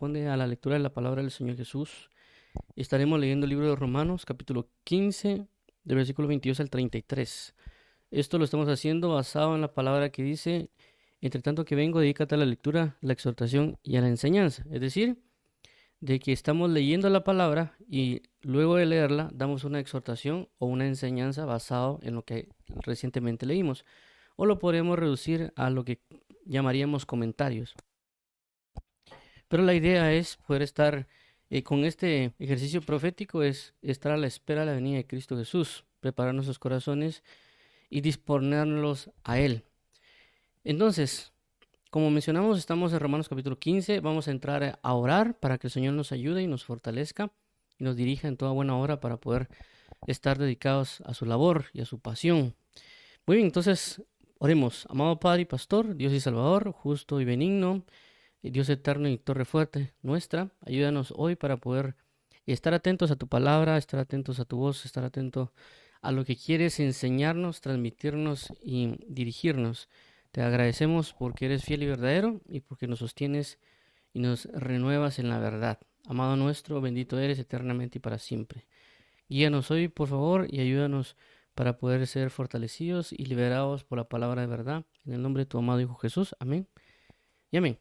corresponde a la lectura de la palabra del Señor Jesús. Estaremos leyendo el libro de Romanos, capítulo 15, del versículo 22 al 33. Esto lo estamos haciendo basado en la palabra que dice: entre tanto que vengo, dedícate a la lectura, la exhortación y a la enseñanza. Es decir, de que estamos leyendo la palabra y luego de leerla damos una exhortación o una enseñanza basado en lo que recientemente leímos. O lo podemos reducir a lo que llamaríamos comentarios. Pero la idea es poder estar con este ejercicio profético, es estar a la espera de la venida de Cristo Jesús, preparar nuestros corazones y disponerlos a Él. Entonces, como mencionamos, estamos en Romanos capítulo 15, vamos a entrar a orar para que el Señor nos ayude y nos fortalezca y nos dirija en toda buena hora para poder estar dedicados a su labor y a su pasión. Muy bien, entonces oremos. Amado Padre y Pastor, Dios y Salvador, justo y benigno, Dios eterno y torre fuerte nuestra, ayúdanos hoy para poder estar atentos a tu palabra, estar atentos a tu voz, estar atentos a lo que quieres enseñarnos, transmitirnos y dirigirnos. Te agradecemos porque eres fiel y verdadero y porque nos sostienes y nos renuevas en la verdad. Amado nuestro, bendito eres eternamente y para siempre. Guíanos hoy, por favor, y ayúdanos para poder ser fortalecidos y liberados por la palabra de verdad. En el nombre de tu amado Hijo Jesús. Amén y amén.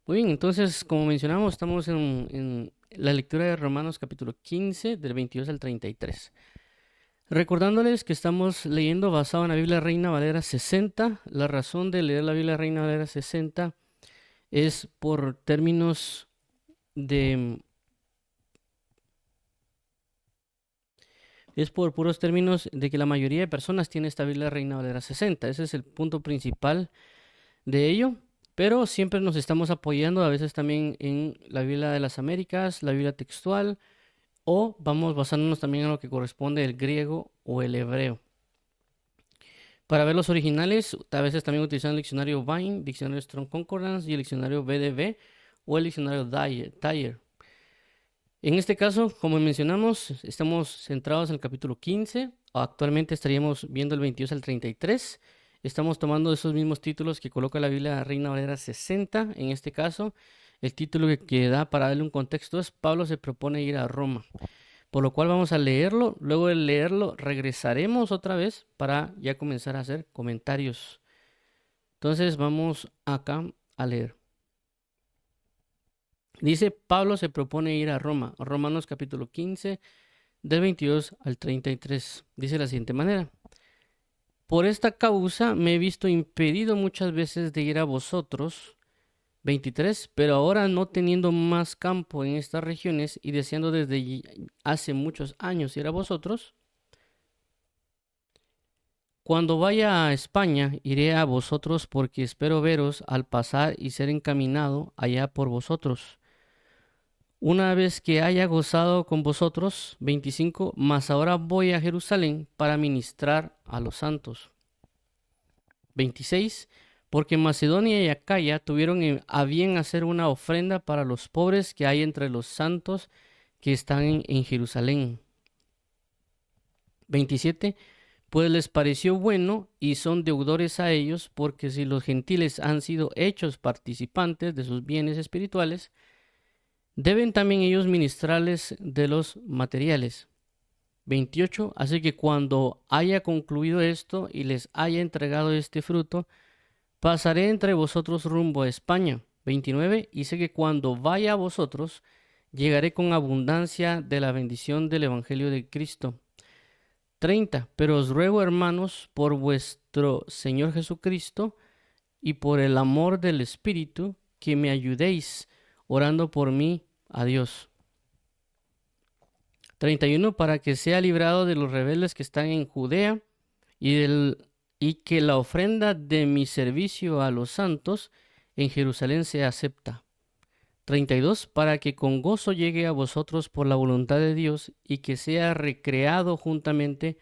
Muy bien, entonces, como mencionamos, estamos en la lectura de Romanos capítulo 15, del 22 al 33. Recordándoles que estamos leyendo basado en la Biblia Reina Valera 60. La razón de leer la Biblia Reina Valera 60 es por términos de... Es por puros términos de que la mayoría de personas tiene esta Biblia Reina Valera 60. Ese es el punto principal de ello. Pero siempre nos estamos apoyando a veces también en la Biblia de las Américas, la Biblia textual, o vamos basándonos también en lo que corresponde el griego o el hebreo. Para ver los originales, a veces también utilizan el diccionario Vine, diccionario Strong Concordance y el diccionario BDB o el diccionario Dyer. En este caso, como mencionamos, estamos centrados en el capítulo 15. Actualmente estaríamos viendo el 22 al 33. Estamos tomando esos mismos títulos que coloca la Biblia Reina Valera 60. En este caso, el título que da para darle un contexto es: Pablo se propone ir a Roma. Por lo cual vamos a leerlo. Luego de leerlo, regresaremos otra vez para ya comenzar a hacer comentarios. Entonces vamos acá a leer. Dice: Pablo se propone ir a Roma. Romanos capítulo 15, del 22 al 33. Dice de la siguiente manera: por esta causa me he visto impedido muchas veces de ir a vosotros. 23. Pero ahora, no teniendo más campo en estas regiones y deseando desde hace muchos años ir a vosotros, cuando vaya a España iré a vosotros, porque espero veros al pasar y ser encaminado allá por vosotros, una vez que haya gozado con vosotros. 25. Mas ahora voy a Jerusalén para ministrar a los santos. 26. Porque Macedonia y Acaya tuvieron a bien hacer una ofrenda para los pobres que hay entre los santos que están en Jerusalén. 27. Pues les pareció bueno y son deudores a ellos, porque si los gentiles han sido hechos participantes de sus bienes espirituales, deben también ellos ministrarles de los materiales. 28. Así que cuando haya concluido esto y les haya entregado este fruto, pasaré entre vosotros rumbo a España. 29. Y sé que cuando vaya a vosotros, llegaré con abundancia de la bendición del Evangelio de Cristo. 30. Pero os ruego, hermanos, por vuestro Señor Jesucristo y por el amor del Espíritu, que me ayudéis orando por mí a Dios. 31. Para que sea librado de los rebeldes que están en Judea y que la ofrenda de mi servicio a los santos en Jerusalén sea acepta. 32. Para que con gozo llegue a vosotros por la voluntad de Dios y que sea recreado juntamente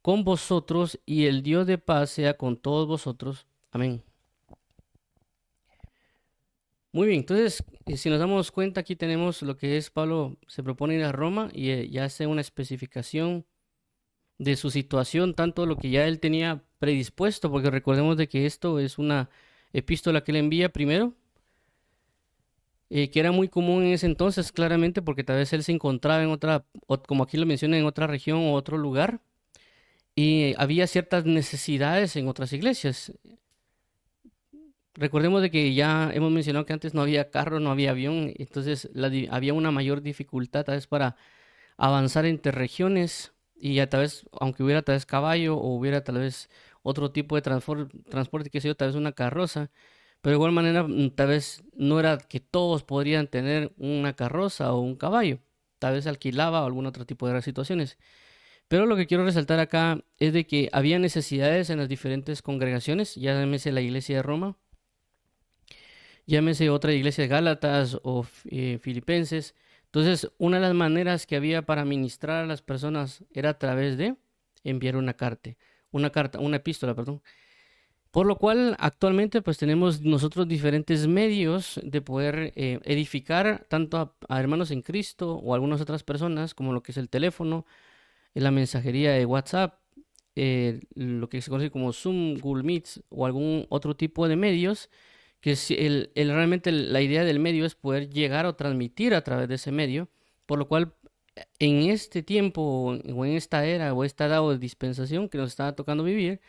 con vosotros, y el Dios de paz sea con todos vosotros. Amén. Muy bien, entonces, si nos damos cuenta, aquí tenemos lo que es: Pablo se propone ir a Roma y ya hace una especificación de su situación, tanto lo que ya él tenía predispuesto, porque recordemos de que esto es una epístola que él envía primero que era muy común en ese entonces, claramente, porque tal vez él se encontraba en otra, como aquí lo menciona, en otra región o otro lugar, y había ciertas necesidades en otras iglesias. Recordemos de que ya hemos mencionado que antes no había carro, no había avión, entonces había una mayor dificultad tal vez para avanzar entre regiones y ya tal vez, aunque hubiera tal vez caballo o hubiera tal vez otro tipo de transporte, que sé yo, tal vez una carroza, pero de igual manera tal vez no era que todos podrían tener una carroza o un caballo, tal vez alquilaba o algún otro tipo de situaciones. Pero lo que quiero resaltar acá es de que había necesidades en las diferentes congregaciones, ya llámese la iglesia de Roma, llámese otra iglesia de Gálatas o Filipenses. Entonces, una de las maneras que había para ministrar a las personas era a través de enviar una epístola, perdón. Por lo cual, actualmente, pues tenemos nosotros diferentes medios de poder edificar tanto a hermanos en Cristo o algunas otras personas, como lo que es el teléfono, la mensajería de WhatsApp, lo que se conoce como Zoom, Google Meets o algún otro tipo de medios que realmente la idea del medio es poder llegar o transmitir a través de ese medio, por lo cual en este tiempo o en esta era o esta edad o dispensación que nos está tocando vivir,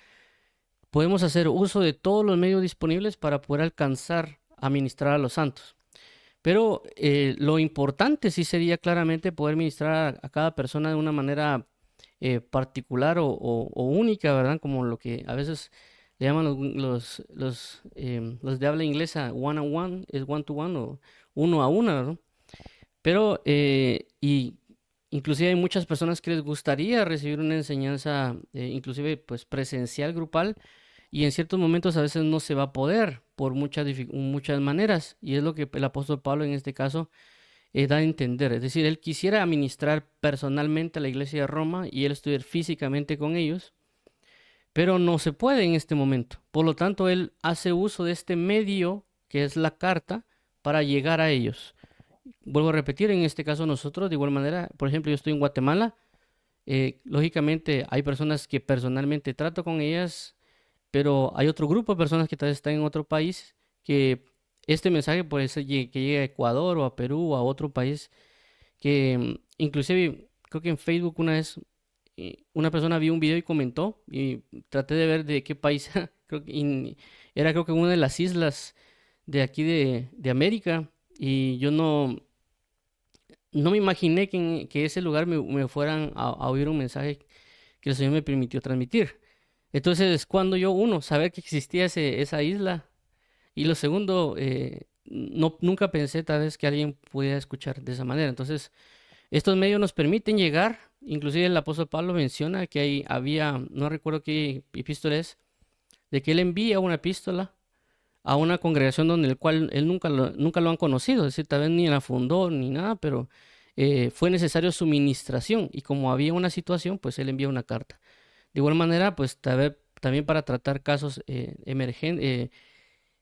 podemos hacer uso de todos los medios disponibles para poder alcanzar a ministrar a los santos. Pero lo importante sí sería claramente poder ministrar a cada persona de una manera particular o única, ¿verdad? Como lo que a veces le llaman los de habla inglesa one on one, es one to one o uno a uno, ¿no? Pero, y inclusive hay muchas personas que les gustaría recibir una enseñanza, inclusive pues presencial, grupal, y en ciertos momentos a veces no se va a poder por muchas maneras, y es lo que el apóstol Pablo en este caso da a entender. Es decir, él quisiera administrar personalmente a la iglesia de Roma y él estuviera físicamente con ellos, pero no se puede en este momento. Por lo tanto, él hace uso de este medio que es la carta para llegar a ellos. Vuelvo a repetir, en este caso nosotros, de igual manera, por ejemplo, yo estoy en Guatemala, lógicamente hay personas que personalmente trato con ellas, pero hay otro grupo de personas que tal vez están en otro país que este mensaje puede ser que llegue a Ecuador o a Perú o a otro país que inclusive creo que en Facebook una vez una persona vio un video y comentó y traté de ver de qué país era creo que una de las islas de aquí de América y yo no me imaginé que ese lugar me fueran a oír un mensaje que el Señor me permitió transmitir. Entonces, cuando saber que existía esa isla, y lo segundo, nunca pensé tal vez que alguien pudiera escuchar de esa manera. Entonces, estos medios nos permiten llegar, inclusive el apóstol Pablo menciona que no recuerdo qué epístola es, de que él envía una epístola a una congregación donde el cual él nunca lo han conocido, es decir, tal vez ni la fundó ni nada, pero fue necesario su ministración y como había una situación, pues él envía una carta. De igual manera, pues también para tratar casos de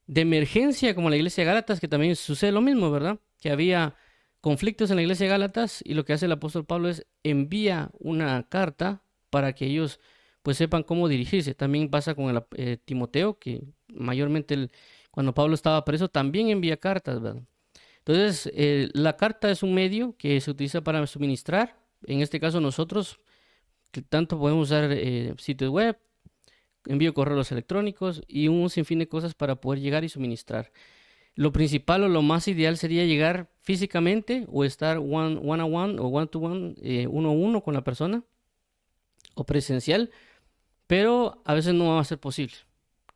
emergencia como la iglesia de Gálatas, que también sucede lo mismo, ¿verdad? Que había conflictos en la iglesia de Gálatas y lo que hace el apóstol Pablo es envía una carta para que ellos pues sepan cómo dirigirse. También pasa con el Timoteo, que mayormente cuando Pablo estaba preso también envía cartas, ¿verdad? Entonces, la carta es un medio que se utiliza para suministrar. En este caso nosotros, que tanto podemos usar sitios web, envío correos electrónicos y un sinfín de cosas para poder llegar y suministrar. Lo principal o lo más ideal sería llegar físicamente o estar one on one o one to one, uno a uno con la persona o presencial, pero a veces no va a ser posible.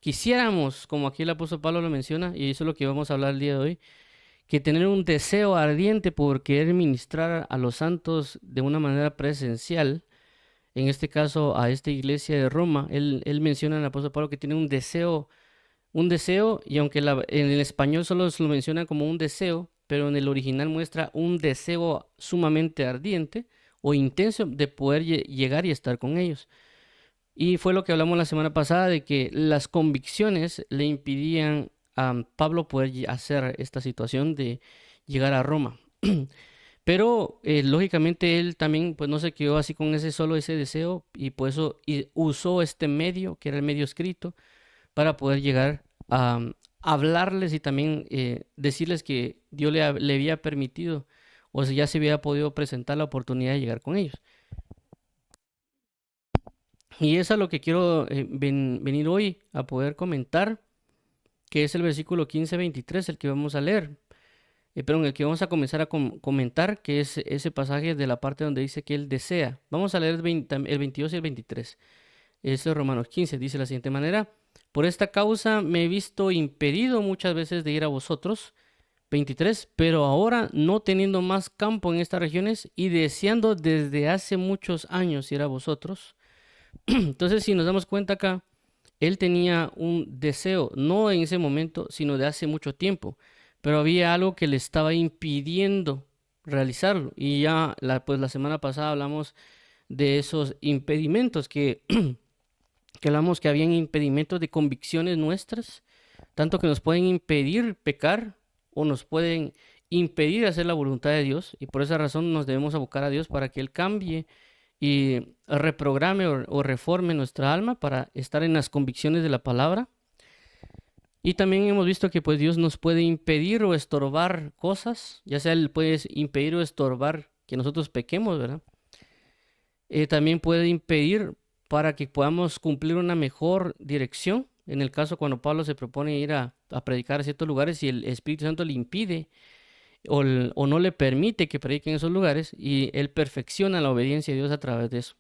Quisiéramos, como aquí el apóstol Pablo lo menciona, y eso es lo que vamos a hablar el día de hoy, que tener un deseo ardiente por querer ministrar a los santos de una manera presencial. En este caso, a esta iglesia de Roma, él menciona en el apóstol Pablo que tiene un deseo, y aunque en el español solo se lo menciona como un deseo, pero en el original muestra un deseo sumamente ardiente o intenso de poder llegar y estar con ellos. Y fue lo que hablamos la semana pasada de que las convicciones le impidían a Pablo poder hacer esta situación de llegar a Roma. Pero lógicamente él también pues no se quedó así con ese deseo y por eso usó este medio, que era el medio escrito, para poder llegar hablarles y también decirles que Dios le había permitido o si ya se había podido presentar la oportunidad de llegar con ellos. Y eso es lo que quiero venir hoy a poder comentar, que es el versículo 15-23, el que vamos a leer. Pero en el que vamos a comenzar a comentar, que es ese pasaje de la parte donde dice que Él desea. Vamos a leer el 22 y el 23. Eso es Romanos 15, dice de la siguiente manera: por esta causa me he visto impedido muchas veces de ir a vosotros. 23, pero ahora no teniendo más campo en estas regiones y deseando desde hace muchos años ir a vosotros. Entonces, si nos damos cuenta acá, él tenía un deseo, no en ese momento, sino de hace mucho tiempo, pero había algo que le estaba impidiendo realizarlo. Y ya pues la semana pasada hablamos de esos impedimentos que hablamos que habían impedimentos de convicciones nuestras, tanto que nos pueden impedir pecar o nos pueden impedir hacer la voluntad de Dios, y por esa razón nos debemos abocar a Dios para que Él cambie y reprograme o reforme nuestra alma para estar en las convicciones de la palabra. Y también hemos visto que pues Dios nos puede impedir o estorbar cosas, ya sea Él puede impedir o estorbar que nosotros pequemos, ¿verdad? También puede impedir para que podamos cumplir una mejor dirección. En el caso cuando Pablo se propone ir a predicar a ciertos lugares y el Espíritu Santo le impide o no le permite que predique en esos lugares, y él perfecciona la obediencia a Dios a través de eso.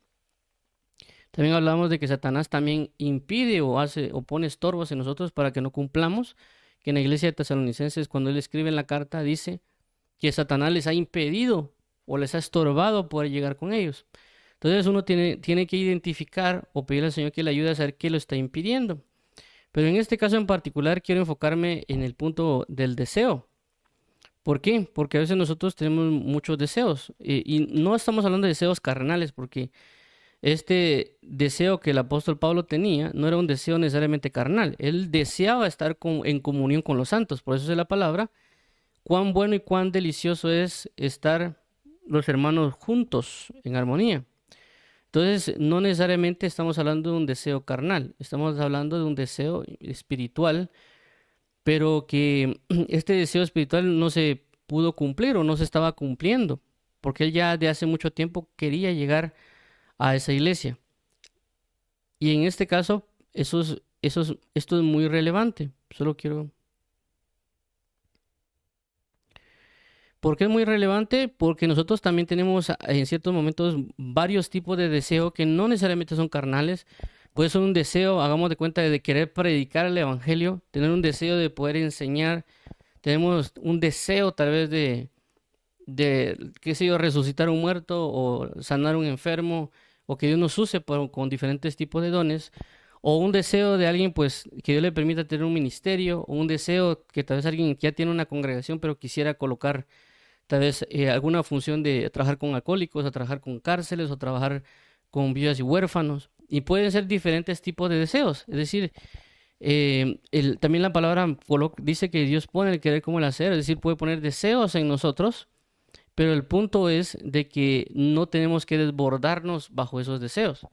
También hablamos de que Satanás también impide o pone estorbos en nosotros para que no cumplamos, que en la iglesia de Tesalonicenses, cuando él escribe en la carta, dice que Satanás les ha impedido o les ha estorbado poder llegar con ellos. Entonces uno tiene que identificar o pedirle al Señor que le ayude a saber qué lo está impidiendo. Pero en este caso en particular quiero enfocarme en el punto del deseo. ¿Por qué? Porque a veces nosotros tenemos muchos deseos y no estamos hablando de deseos carnales, porque este deseo que el apóstol Pablo tenía no era un deseo necesariamente carnal. Él deseaba estar en comunión con los santos. Por eso es la palabra: cuán bueno y cuán delicioso es estar los hermanos juntos en armonía. Entonces, no necesariamente estamos hablando de un deseo carnal, estamos hablando de un deseo espiritual, pero que este deseo espiritual no se pudo cumplir o no se estaba cumpliendo, porque él ya de hace mucho tiempo quería llegar a esa iglesia. Y en este caso, esto es muy relevante. Solo quiero... ¿Por qué es muy relevante? Porque nosotros también tenemos en ciertos momentos varios tipos de deseo que no necesariamente son carnales. Puede ser un deseo, hagamos de cuenta, de querer predicar el evangelio, tener un deseo de poder enseñar. Tenemos un deseo tal vez qué sé yo, resucitar un muerto o sanar un enfermo, o que Dios nos use con diferentes tipos de dones, o un deseo de alguien pues que Dios le permita tener un ministerio, o un deseo que tal vez alguien que ya tiene una congregación pero quisiera colocar tal vez alguna función de trabajar con alcohólicos, o trabajar con cárceles, o trabajar con viudas y huérfanos, y pueden ser diferentes tipos de deseos. Es decir, también la palabra dice que Dios pone el querer como el hacer, es decir, puede poner deseos en nosotros, pero el punto es de que no tenemos que desbordarnos bajo esos deseos,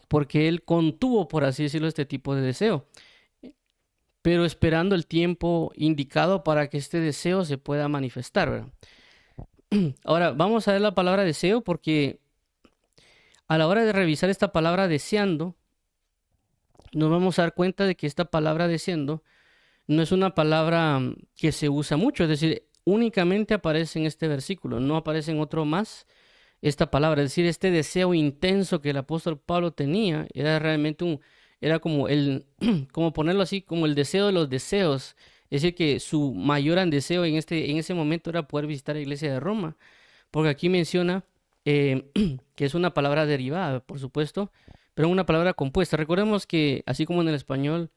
porque Él contuvo, por así decirlo, este tipo de deseo, pero esperando el tiempo indicado para que este deseo se pueda manifestar, ¿verdad? Ahora, vamos a ver la palabra deseo, porque a la hora de revisar esta palabra deseando, nos vamos a dar cuenta de que esta palabra deseando no es una palabra que se usa mucho, es decir, únicamente aparece en este versículo, no aparece en otro más esta palabra. Es decir, este deseo intenso que el apóstol Pablo tenía era realmente era como como ponerlo así, como el deseo de los deseos. Es decir, que su mayor deseo en ese momento era poder visitar la iglesia de Roma, porque aquí menciona que es una palabra derivada, por supuesto, pero una palabra compuesta. Recordemos que así como en el español,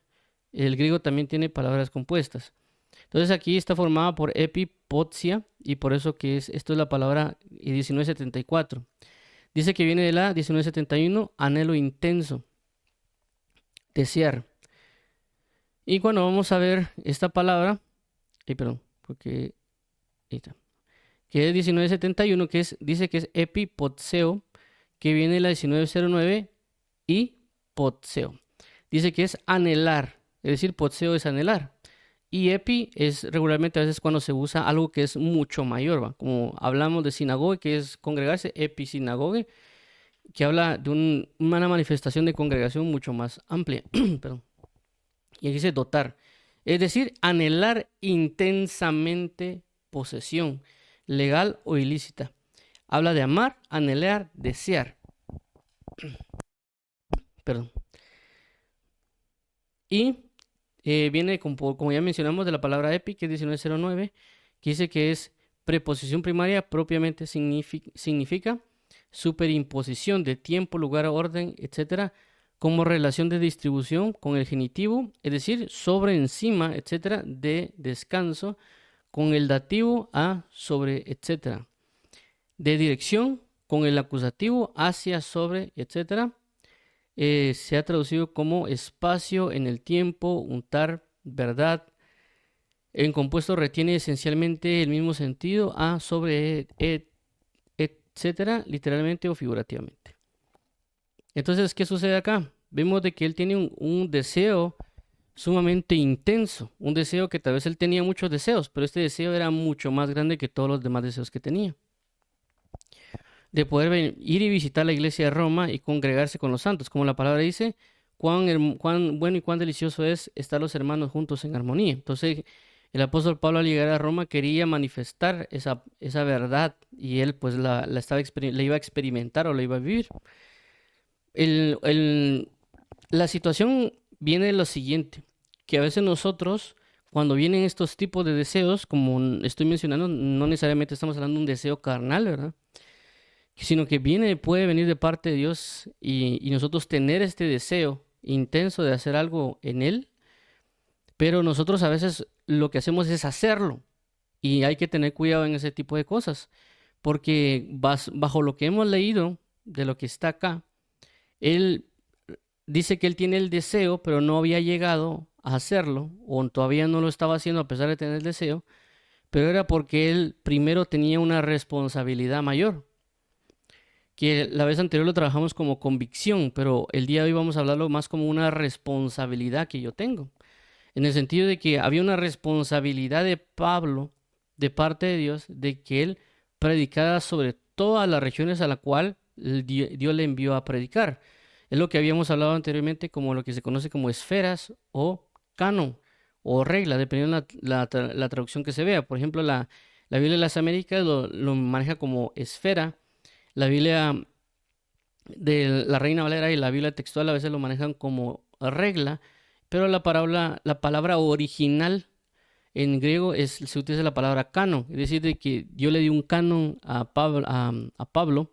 el griego también tiene palabras compuestas. Entonces aquí está formada por epipotsia, y por eso esto es la palabra 1974. Dice que viene de la 1971, anhelo intenso, desear. Y cuando vamos a ver esta palabra, perdón, porque ahí está, que es 1971, dice que es epipotseo, que viene de la 1909 y potseo. Dice que es anhelar, es decir, potseo es anhelar. Y epi es regularmente a veces cuando se usa algo que es mucho mayor, ¿va? Como hablamos de sinagoga, que es congregarse, episinagoge, que habla de una manifestación de congregación mucho más amplia. Perdón. Y aquí dice dotar, es decir, anhelar intensamente posesión, legal o ilícita. Habla de amar, anhelar, desear. Perdón. Y viene, como ya mencionamos, de la palabra epi, que es 1909, que dice que es preposición primaria, propiamente significa superimposición de tiempo, lugar, orden, etcétera, como relación de distribución con el genitivo, es decir, sobre, encima, etcétera, de descanso, con el dativo a, sobre, etcétera, de dirección, con el acusativo hacia, sobre, etcétera. Se ha traducido como espacio en el tiempo, untar, verdad. En compuesto retiene esencialmente el mismo sentido a, sobre, etcétera, literalmente o figurativamente. Entonces, ¿qué sucede acá? Vemos de que él tiene un deseo sumamente intenso, un deseo que tal vez él tenía muchos deseos, pero este deseo era mucho más grande que todos los demás deseos que tenía. De poder ir y visitar la iglesia de Roma y congregarse con los santos, como la palabra dice, cuán bueno y cuán delicioso es estar los hermanos juntos en armonía. Entonces, el apóstol Pablo al llegar a Roma quería manifestar esa verdad y él pues la iba a experimentar o la iba a vivir. La situación viene de lo siguiente, que a veces nosotros, cuando vienen estos tipos de deseos, como estoy mencionando, no necesariamente estamos hablando de un deseo carnal, ¿verdad? Sino que puede venir de parte de Dios y nosotros tener este deseo intenso de hacer algo en Él, pero nosotros a veces lo que hacemos es hacerlo y hay que tener cuidado en ese tipo de cosas, porque bajo lo que hemos leído de lo que está acá, Él dice que Él tiene el deseo, pero no había llegado a hacerlo, o todavía no lo estaba haciendo a pesar de tener el deseo, pero era porque Él primero tenía una responsabilidad mayor, que la vez anterior lo trabajamos como convicción, pero el día de hoy vamos a hablarlo más como una responsabilidad que yo tengo, en el sentido de que había una responsabilidad de Pablo de parte de Dios, de que él predicara sobre todas las regiones a la cual Dios le envió a predicar. Es lo que habíamos hablado anteriormente como lo que se conoce como esferas o canon o regla, dependiendo de la traducción que se vea. Por ejemplo, la Biblia de las Américas lo maneja como esfera. La Biblia de la Reina Valera y la Biblia textual a veces lo manejan como regla, pero la palabra original en griego se utiliza la palabra canon, es decir, de que yo le di un canon a Pablo,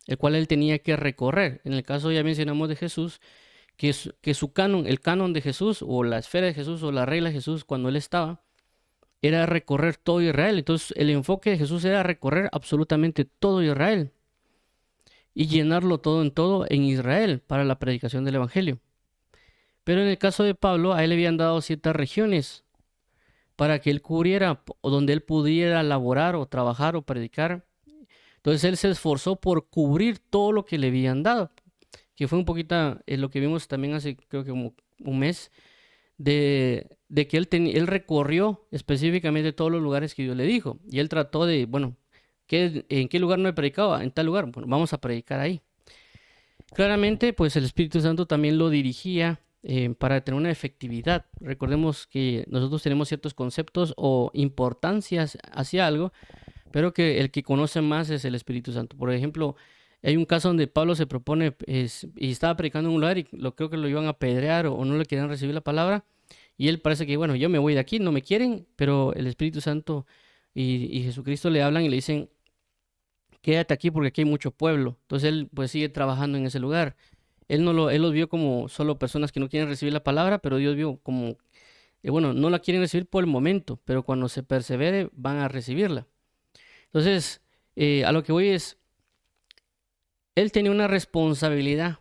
el cual él tenía que recorrer. En el caso ya mencionamos de Jesús, que su canon, el canon de Jesús, o la esfera de Jesús, o la regla de Jesús, cuando él estaba, era recorrer todo Israel. Entonces el enfoque de Jesús era recorrer absolutamente todo Israel y llenarlo todo en Israel para la predicación del Evangelio. Pero en el caso de Pablo, a él le habían dado ciertas regiones para que él cubriera o donde él pudiera laborar o trabajar o predicar. Entonces él se esforzó por cubrir todo lo que le habían dado, que fue un poquito lo que vimos también hace creo que como un mes, de que él recorrió específicamente todos los lugares que Dios le dijo. Y él trató de, bueno, ¿en qué lugar no he predicado? En tal lugar, bueno, vamos a predicar ahí. Claramente, pues el Espíritu Santo también lo dirigía para tener una efectividad. Recordemos que nosotros tenemos ciertos conceptos o importancias hacia algo, pero que el que conoce más es el Espíritu Santo. Por ejemplo, hay un caso donde Pablo se propone y estaba predicando en un lugar y creo que lo iban a apedrear o no le querían recibir la palabra. Y él parece que, bueno, yo me voy de aquí, no me quieren, pero el Espíritu Santo y Jesucristo le hablan y le dicen, quédate aquí porque aquí hay mucho pueblo. Entonces él pues sigue trabajando en ese lugar. Él los vio como solo personas que no quieren recibir la palabra, pero Dios vio como, bueno, no la quieren recibir por el momento, pero cuando se persevere van a recibirla. Entonces, a lo que voy es, él tenía una responsabilidad,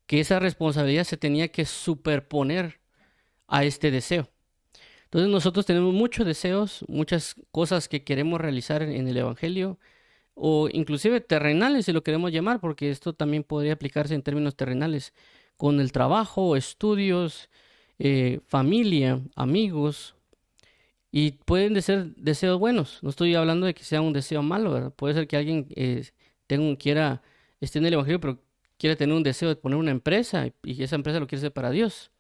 que esa responsabilidad se tenía que superponer a este deseo. Entonces nosotros tenemos muchos deseos, muchas cosas que queremos realizar en el Evangelio, o inclusive terrenales, si lo queremos llamar, porque esto también podría aplicarse en términos terrenales, con el trabajo, estudios, familia, amigos, y pueden ser deseos buenos. No estoy hablando de que sea un deseo malo, ¿verdad? Puede ser que alguien esté en el Evangelio, pero quiere tener un deseo de poner una empresa y esa empresa lo quiere hacer para Dios.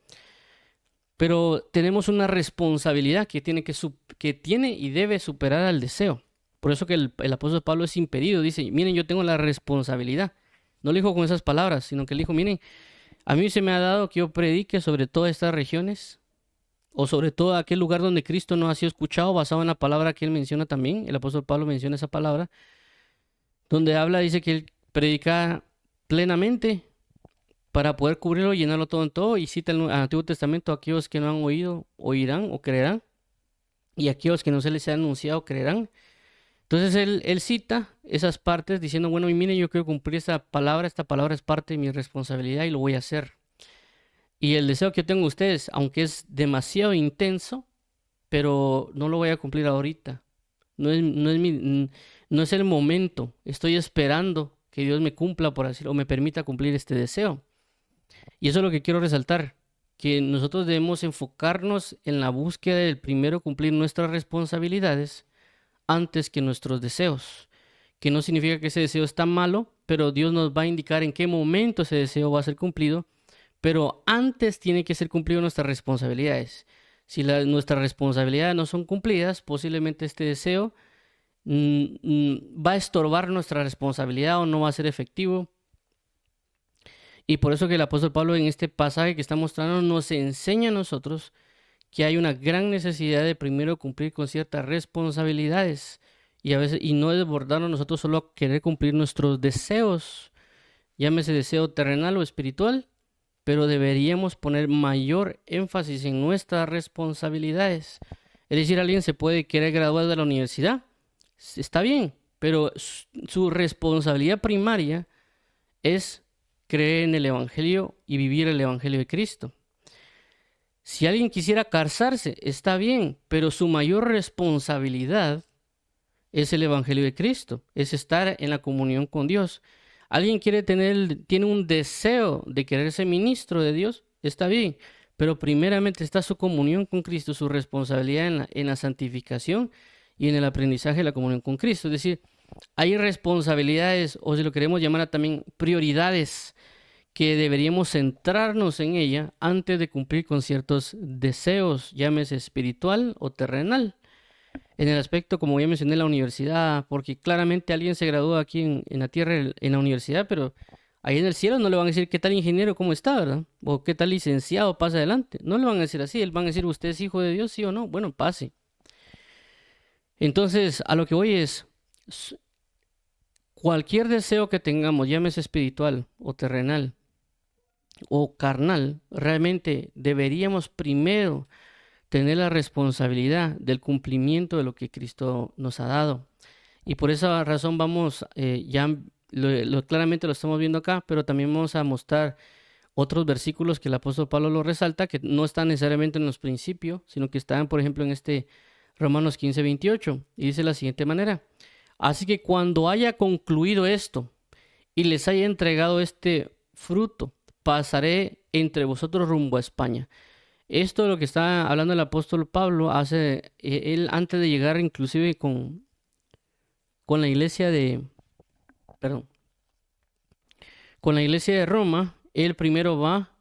Pero tenemos una responsabilidad que tiene y debe superar al deseo. Por eso que el apóstol Pablo es impedido. Dice, miren, yo tengo la responsabilidad. No lo dijo con esas palabras, sino que le dijo, miren, a mí se me ha dado que yo predique sobre todas estas regiones o sobre todo aquel lugar donde Cristo no ha sido escuchado, basado en la palabra que él menciona también. El apóstol Pablo menciona esa palabra, donde habla, dice que él predica plenamente para poder cubrirlo y llenarlo todo en todo. Y cita el Antiguo Testamento, aquellos que no han oído, oirán o creerán. Y aquellos que no se les ha anunciado, creerán. Entonces él cita esas partes diciendo, bueno, y miren, yo quiero cumplir esta palabra es parte de mi responsabilidad y lo voy a hacer. Y el deseo que yo tengo de ustedes, aunque es demasiado intenso, pero no lo voy a cumplir ahorita. No es el momento. Estoy esperando que Dios me cumpla, por así, o me permita cumplir este deseo. Y eso es lo que quiero resaltar, que nosotros debemos enfocarnos en la búsqueda del primero cumplir nuestras responsabilidades antes que nuestros deseos. Que no significa que ese deseo está malo, pero Dios nos va a indicar en qué momento ese deseo va a ser cumplido. Pero antes tiene que ser cumplido nuestras responsabilidades. Si nuestras responsabilidades no son cumplidas, posiblemente este deseo va a estorbar nuestra responsabilidad o no va a ser efectivo. Y por eso que el apóstol Pablo en este pasaje que está mostrando nos enseña a nosotros que hay una gran necesidad de primero cumplir con ciertas responsabilidades y no desbordarnos nosotros solo a querer cumplir nuestros deseos, llámese deseo terrenal o espiritual, pero deberíamos poner mayor énfasis en nuestras responsabilidades. Es decir, alguien se puede querer graduar de la universidad, está bien, pero su responsabilidad primaria es creer en el Evangelio y vivir el Evangelio de Cristo. Si alguien quisiera casarse, está bien, pero su mayor responsabilidad es el Evangelio de Cristo, es estar en la comunión con Dios. Alguien tiene un deseo de querer ser ministro de Dios, está bien, pero primeramente está su comunión con Cristo, su responsabilidad en la santificación y en el aprendizaje de la comunión con Cristo. Es decir, hay responsabilidades, o si lo queremos llamar también prioridades, que deberíamos centrarnos en ella antes de cumplir con ciertos deseos, llámese espiritual o terrenal. En el aspecto, como ya mencioné, la universidad, porque claramente alguien se graduó aquí en la tierra, en la universidad, pero ahí en el cielo no le van a decir qué tal ingeniero, cómo está, ¿verdad? O qué tal licenciado, pasa adelante. No le van a decir así, él van a decir, ¿usted es hijo de Dios, sí o no? Bueno, pase. Entonces, a lo que voy es, cualquier deseo que tengamos, llámese espiritual o terrenal o carnal, realmente deberíamos primero tener la responsabilidad del cumplimiento de lo que Cristo nos ha dado. Y por esa razón vamos, claramente lo estamos viendo acá, pero también vamos a mostrar otros versículos que el apóstol Pablo lo resalta, que no están necesariamente en los principios, sino que están, por ejemplo, en este Romanos 15:28, y dice de la siguiente manera: así que cuando haya concluido esto y les haya entregado este fruto, pasaré entre vosotros rumbo a España. Esto es lo que está hablando el apóstol Pablo hace él antes de llegar inclusive con la iglesia con la iglesia de Roma. Él primero va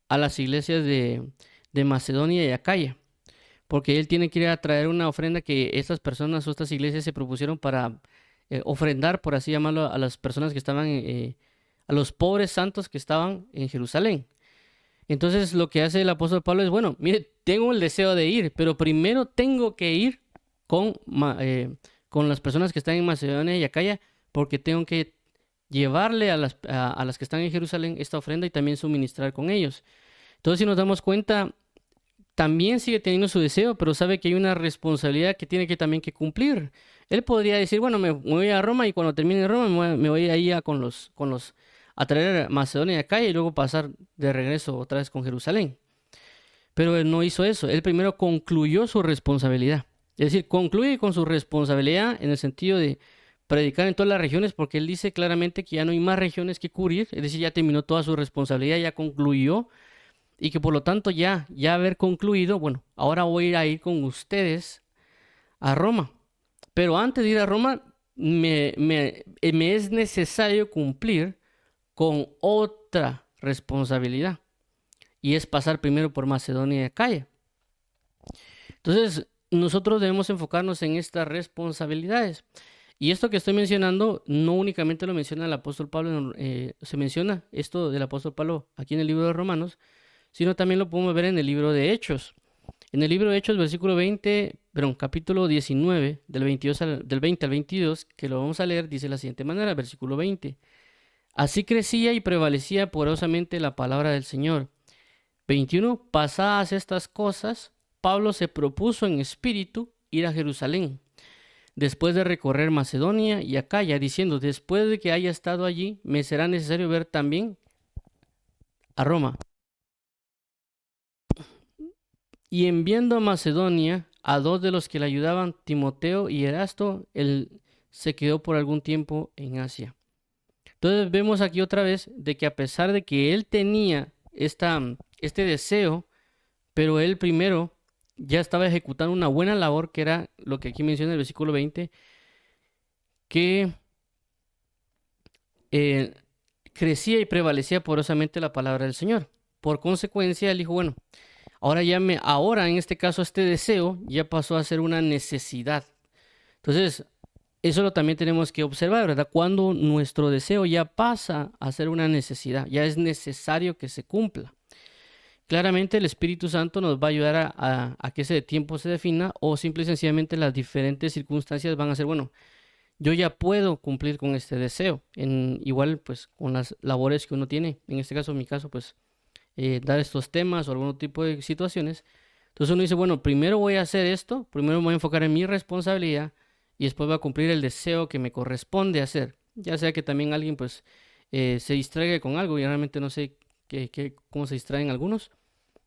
a las iglesias de Macedonia y Acaya, porque él tiene que ir a traer una ofrenda que estas personas o estas iglesias se propusieron para ofrendar, por así llamarlo, a las personas que estaban, a los pobres santos que estaban en Jerusalén. Entonces lo que hace el apóstol Pablo es, bueno, mire, tengo el deseo de ir, pero primero tengo que ir con las personas que están en Macedonia y Acaya, porque tengo que llevarle a las que están en Jerusalén esta ofrenda y también suministrar con ellos. Entonces, si nos damos cuenta, también sigue teniendo su deseo, pero sabe que hay una responsabilidad que tiene que también que cumplir. Él podría decir, bueno, me voy a Roma y cuando termine Roma me voy ahí a traer a Macedonia y Acaya y luego pasar de regreso otra vez con Jerusalén. Pero él no hizo eso. Él primero concluyó su responsabilidad. Es decir, concluye con su responsabilidad en el sentido de predicar en todas las regiones, porque él dice claramente que ya no hay más regiones que cubrir. Es decir, ya terminó toda su responsabilidad, ya concluyó y que por lo tanto ya haber concluido, bueno, ahora voy a ir con ustedes a Roma. Pero antes de ir a Roma, me es necesario cumplir con otra responsabilidad, y es pasar primero por Macedonia y Acaya. Entonces, nosotros debemos enfocarnos en estas responsabilidades. Y esto que estoy mencionando no únicamente lo menciona el apóstol Pablo, se menciona esto del apóstol Pablo aquí en el libro de Romanos, sino también lo podemos ver en el libro de Hechos. En el libro de Hechos, capítulo 19, del 20 al 22, que lo vamos a leer, dice de la siguiente manera, versículo 20. Así crecía y prevalecía poderosamente la palabra del Señor. 21. Pasadas estas cosas, Pablo se propuso en espíritu ir a Jerusalén, después de recorrer Macedonia y Acaya, diciendo, después de que haya estado allí, me será necesario ver también a Roma. Y enviando a Macedonia a dos de los que le ayudaban, Timoteo y Erasto, él se quedó por algún tiempo en Asia. Entonces vemos aquí otra vez de que a pesar de que él tenía este deseo, pero él primero ya estaba ejecutando una buena labor, que era lo que aquí menciona el versículo 20, que crecía y prevalecía poderosamente la palabra del Señor. Por consecuencia, él dijo, bueno, ahora en este caso este deseo ya pasó a ser una necesidad. Entonces, eso también tenemos que observar, ¿verdad? Cuando nuestro deseo ya pasa a ser una necesidad, ya es necesario que se cumpla. Claramente el Espíritu Santo nos va a ayudar a que ese tiempo se defina, o simple y sencillamente las diferentes circunstancias van a ser, bueno, yo ya puedo cumplir con este deseo, igual pues con las labores que uno tiene, en este caso, en mi caso, pues dar estos temas o algún tipo de situaciones. Entonces uno dice, bueno, primero voy a hacer esto, primero me voy a enfocar en mi responsabilidad y después voy a cumplir el deseo que me corresponde hacer. Ya sea que también alguien pues se distraiga con algo, y realmente no sé cómo se distraen algunos,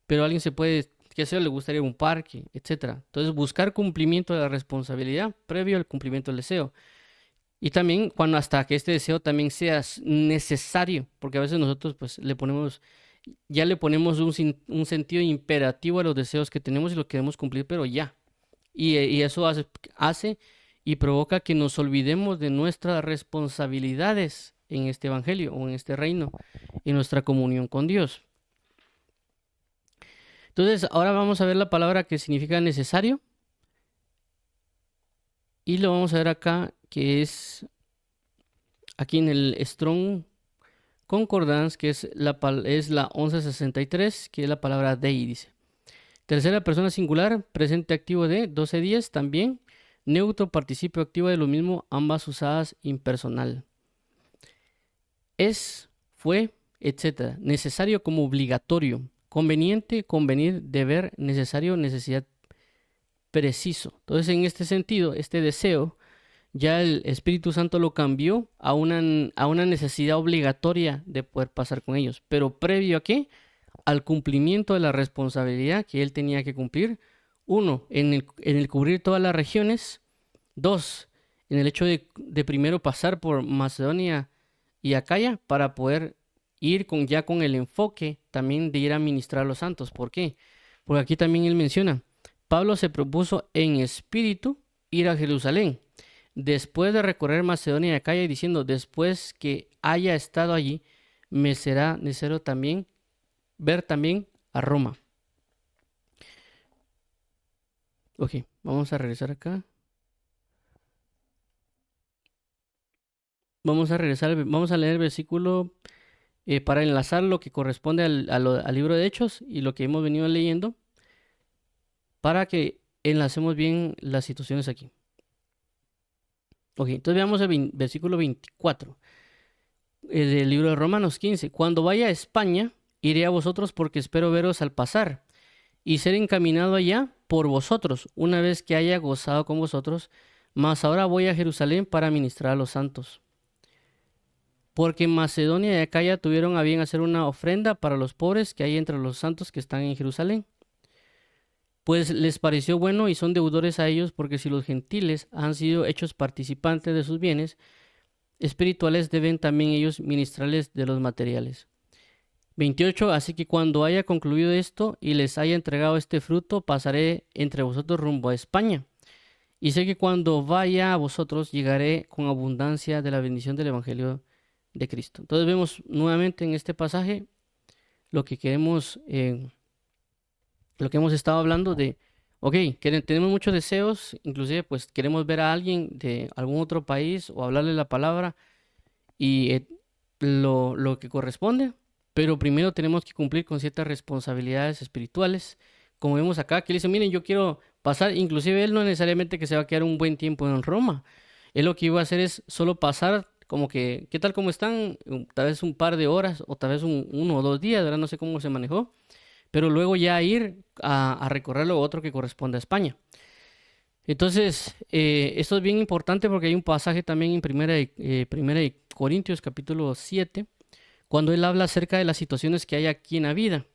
pero alguien se puede, qué sé yo, le gustaría ir a un parque, etcétera. Entonces buscar cumplimiento de la responsabilidad previo al cumplimiento del deseo. Y también hasta que este deseo también sea necesario, porque a veces nosotros pues le ponemos un sentido imperativo a los deseos que tenemos y lo queremos cumplir, pero ya. Y eso hace y provoca que nos olvidemos de nuestras responsabilidades en este evangelio o en este reino, en nuestra comunión con Dios. Entonces, ahora vamos a ver la palabra que significa necesario. Y lo vamos a ver acá, que es aquí en el Strong Concordance, que es la 1163, que es la palabra dei, dice. Tercera persona singular, presente activo de 1210 también. Neutro, participio activo de lo mismo, ambas usadas impersonal. Es, fue, etc. Necesario como obligatorio. Conveniente, convenir, deber, necesario, necesidad, preciso. Entonces, en este sentido, este deseo, ya el Espíritu Santo lo cambió a una necesidad obligatoria de poder pasar con ellos. Pero previo a qué? Al cumplimiento de la responsabilidad que él tenía que cumplir. Uno, en el cubrir todas las regiones. Dos, en el hecho de primero pasar por Macedonia y Acaya para poder ir ya con el enfoque también de ir a ministrar a los santos. ¿Por qué? Porque aquí también él menciona, Pablo se propuso en espíritu ir a Jerusalén, después de recorrer Macedonia y Acaya, diciendo, después que haya estado allí, me será necesario también ver también a Roma. Ok, vamos a regresar acá. Vamos a leer el versículo para enlazar lo que corresponde al libro de Hechos y lo que hemos venido leyendo, para que enlacemos bien las situaciones aquí. Ok, entonces veamos el versículo 24 del libro de Romanos 15. Cuando vaya a España, iré a vosotros porque espero veros al pasar y ser encaminado allá por vosotros, una vez que haya gozado con vosotros, mas ahora voy a Jerusalén para ministrar a los santos. Porque en Macedonia y Acaya tuvieron a bien hacer una ofrenda para los pobres que hay entre los santos que están en Jerusalén. Pues les pareció bueno y son deudores a ellos, porque si los gentiles han sido hechos participantes de sus bienes espirituales, deben también ellos ministrarles de los materiales. 28, así que cuando haya concluido esto y les haya entregado este fruto, pasaré entre vosotros rumbo a España. Y sé que cuando vaya a vosotros, llegaré con abundancia de la bendición del Evangelio de Cristo. Entonces vemos nuevamente en este pasaje lo que queremos, lo que hemos estado hablando de, ok, tenemos muchos deseos, inclusive pues queremos ver a alguien de algún otro país o hablarle la palabra y lo que corresponde, pero primero tenemos que cumplir con ciertas responsabilidades espirituales. Como vemos acá, que le dice, miren, yo quiero pasar, inclusive él no necesariamente que se va a quedar un buen tiempo en Roma. Él lo que iba a hacer es solo pasar como que, ¿qué tal cómo están? Tal vez un par de horas o tal vez 1 o 2 días, ¿verdad? No sé cómo se manejó, pero luego ya ir a recorrer lo otro que corresponde a España. Entonces, esto es bien importante porque hay un pasaje también en primera de Corintios capítulo 7, cuando él habla acerca de las situaciones que hay aquí en la vida.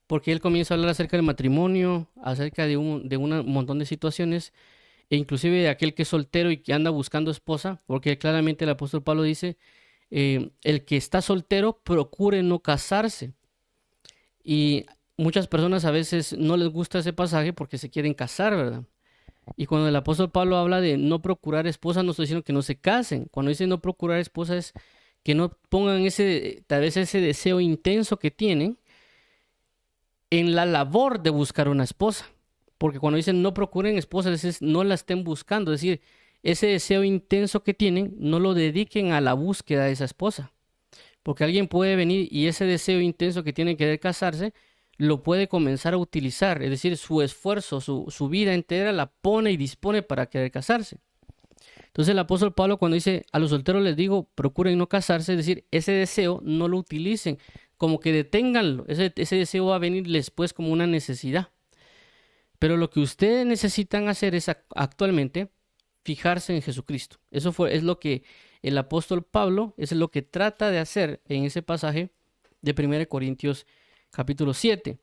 Porque él comienza a hablar acerca del matrimonio, acerca de un montón de situaciones, e inclusive de aquel que es soltero y que anda buscando esposa, porque claramente el apóstol Pablo dice, el que está soltero procure no casarse. Y muchas personas a veces no les gusta ese pasaje porque se quieren casar, ¿verdad? Y cuando el apóstol Pablo habla de no procurar esposa, no estoy diciendo que no se casen. Cuando dice no procurar esposa es que no pongan tal vez ese deseo intenso que tienen en la labor de buscar una esposa. Porque cuando dicen no procuren esposa, es no la estén buscando. Es decir, ese deseo intenso que tienen, no lo dediquen a la búsqueda de esa esposa. Porque alguien puede venir y ese deseo intenso que tiene querer casarse, lo puede comenzar a utilizar. Es decir, su esfuerzo, su vida entera la pone y dispone para querer casarse. Entonces el apóstol Pablo cuando dice a los solteros les digo, procuren no casarse, es decir, ese deseo no lo utilicen, como que deténganlo. Ese deseo va a venir después como una necesidad. Pero lo que ustedes necesitan hacer es actualmente fijarse en Jesucristo. Es lo que el apóstol Pablo es lo que trata de hacer en ese pasaje de 1 Corintios capítulo 7.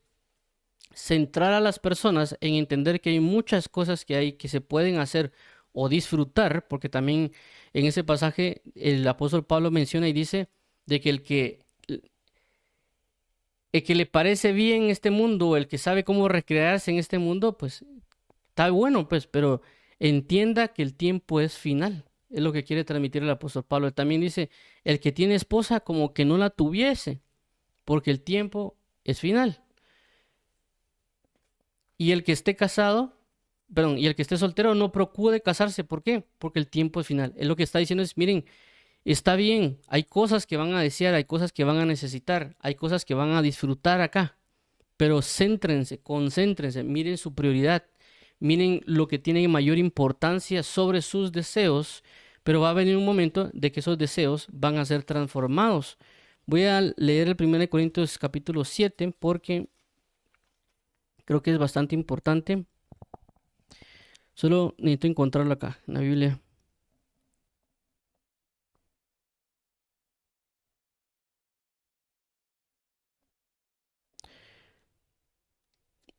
Centrar a las personas en entender que hay muchas cosas que se pueden hacer o disfrutar, porque también en ese pasaje el apóstol Pablo menciona y dice de que el que le parece bien este mundo, el que sabe cómo recrearse en este mundo, pues está bueno, pues, pero entienda que el tiempo es final. Es lo que quiere transmitir el apóstol Pablo. También dice, el que tiene esposa como que no la tuviese, porque el tiempo es final. Y el que esté casado, perdón, y el que esté soltero no procure casarse. ¿Por qué? Porque el tiempo es final. Él lo que está diciendo es, miren, está bien, hay cosas que van a desear, hay cosas que van a necesitar, hay cosas que van a disfrutar acá, pero céntrense, concéntrense, miren su prioridad, miren lo que tiene mayor importancia sobre sus deseos, pero va a venir un momento de que esos deseos van a ser transformados. Voy a leer el 1 Corintios capítulo 7 porque creo que es bastante importante. Solo necesito encontrarlo acá en la Biblia.